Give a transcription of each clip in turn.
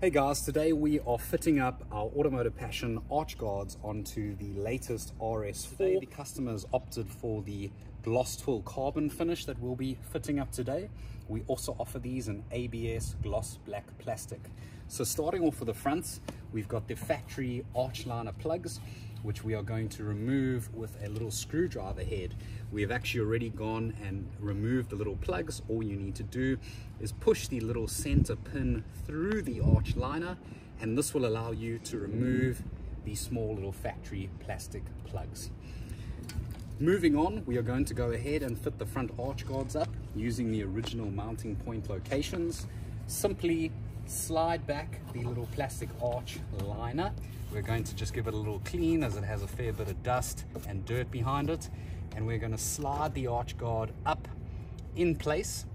Hey guys, today we are fitting up our Automotive Passion arch guards onto the latest RS4. Today the customers opted for the gloss twill carbon finish that we'll be fitting up today. We also offer these in ABS gloss black plastic. So starting off with the fronts, we've got the factory arch liner plugs, which we are going to remove with a little screwdriver head. We have actually already gone and removed the little plugs. All you need to do is push the little center pin through the arch liner, and this will allow you to remove the small little factory plastic plugs. Moving on, we are going to go ahead and fit the front arch guards up using the original mounting point locations. Simply slide back the little plastic arch liner. We're going to just give it a little clean as it has a fair bit of dust and dirt behind it. And we're going to slide the arch guard up in place.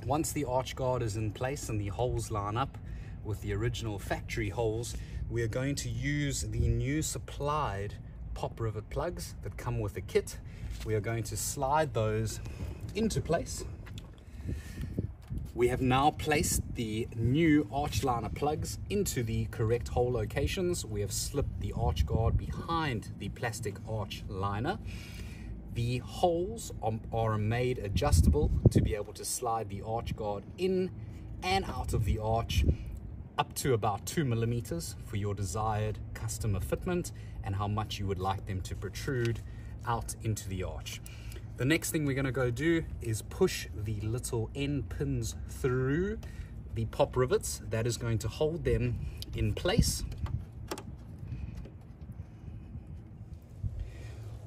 Once the arch guard is in place and the holes line up with the original factory holes, we are going to use the new supplied pop rivet plugs that come with the kit. We are going to slide those into place. We have now placed the new arch liner plugs into the correct hole locations. We have slipped the arch guard behind the plastic arch liner. The holes are made adjustable to be able to slide the arch guard in and out of the arch up to about 2 millimeters for your desired customer fitment and how much you would like them to protrude out into the arch. The next thing we're going to go do is push the little end pins through the pop rivets. That is going to hold them in place.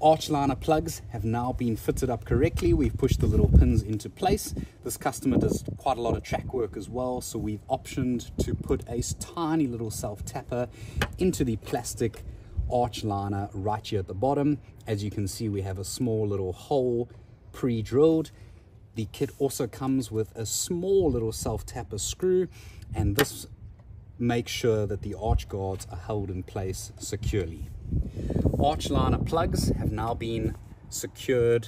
Arch liner plugs have now been fitted up correctly. We've pushed the little pins into place. This customer does quite a lot of track work as well, so we've optioned to put a tiny little self tapper into the plastic arch liner right here at the bottom. As you can see, we have a small little hole pre-drilled. The kit also comes with a small little self tapper screw, and this makes sure that the arch guards are held in place securely. Arch liner plugs have now been secured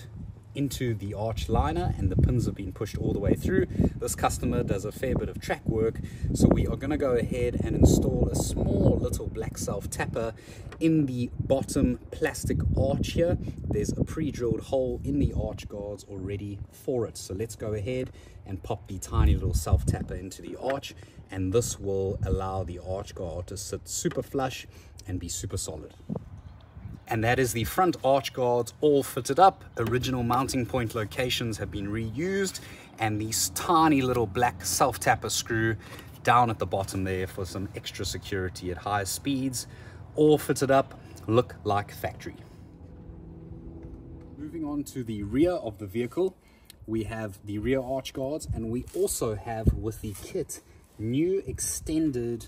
into the arch liner and the pins have been pushed all the way through. This customer does a fair bit of track work, so we are going to go ahead and install a small little black self tapper in the bottom plastic arch here. There's a pre-drilled hole in the arch guards already for it, so let's go ahead and pop the tiny little self tapper into the arch, and this will allow the arch guard to sit super flush and be super solid. And that is the front arch guards all fitted up. Original mounting point locations have been reused, and this tiny little black self tapper screw down at the bottom there for some extra security at high speeds. All fitted up, look like factory. Moving on to the rear of the vehicle, we have the rear arch guards, and we also have with the kit new extended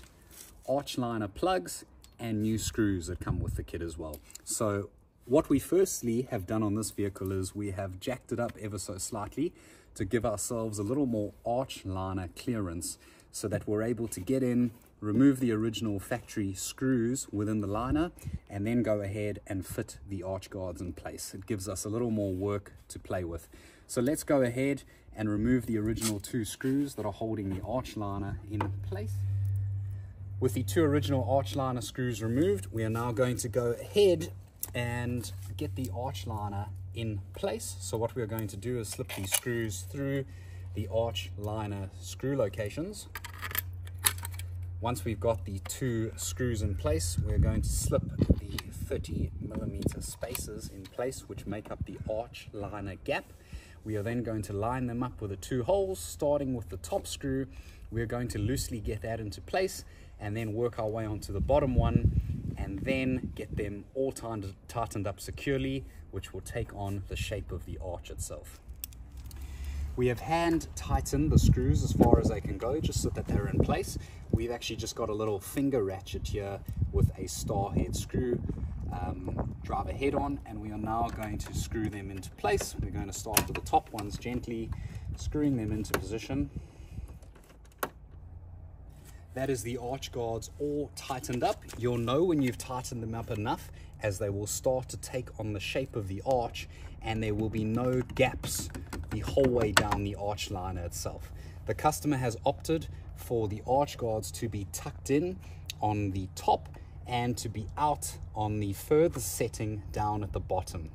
arch liner plugs and new screws that come with the kit as well. So what we firstly have done on this vehicle is we have jacked it up ever so slightly to give ourselves a little more arch liner clearance so that we're able to get in, remove the original factory screws within the liner, and then go ahead and fit the arch guards in place. It gives us a little more work to play with. So let's go ahead and remove the original 2 screws that are holding the arch liner in place. With the 2 original arch liner screws removed, we are now going to go ahead and get the arch liner in place. So what we're going to do is slip these screws through the arch liner screw locations. Once we've got the 2 screws in place, we're going to slip the 30 millimeter spacers in place, which make up the arch liner gap. We are then going to line them up with the 2 holes, starting with the top screw. We're going to loosely get that into place and then work our way onto the bottom one, and then get them all tightened up securely, which will take on the shape of the arch itself. We have hand tightened the screws as far as they can go, just so that they're in place. We've actually just got a little finger ratchet here with a star head screw driver head on, and we are now going to screw them into place. We're going to start with the top ones, gently screwing them into position. That is the arch guards all tightened up. You'll know when you've tightened them up enough, as they will start to take on the shape of the arch, and there will be no gaps the whole way down the arch liner itself. The customer has opted for the arch guards to be tucked in on the top and to be out on the furthest setting down at the bottom.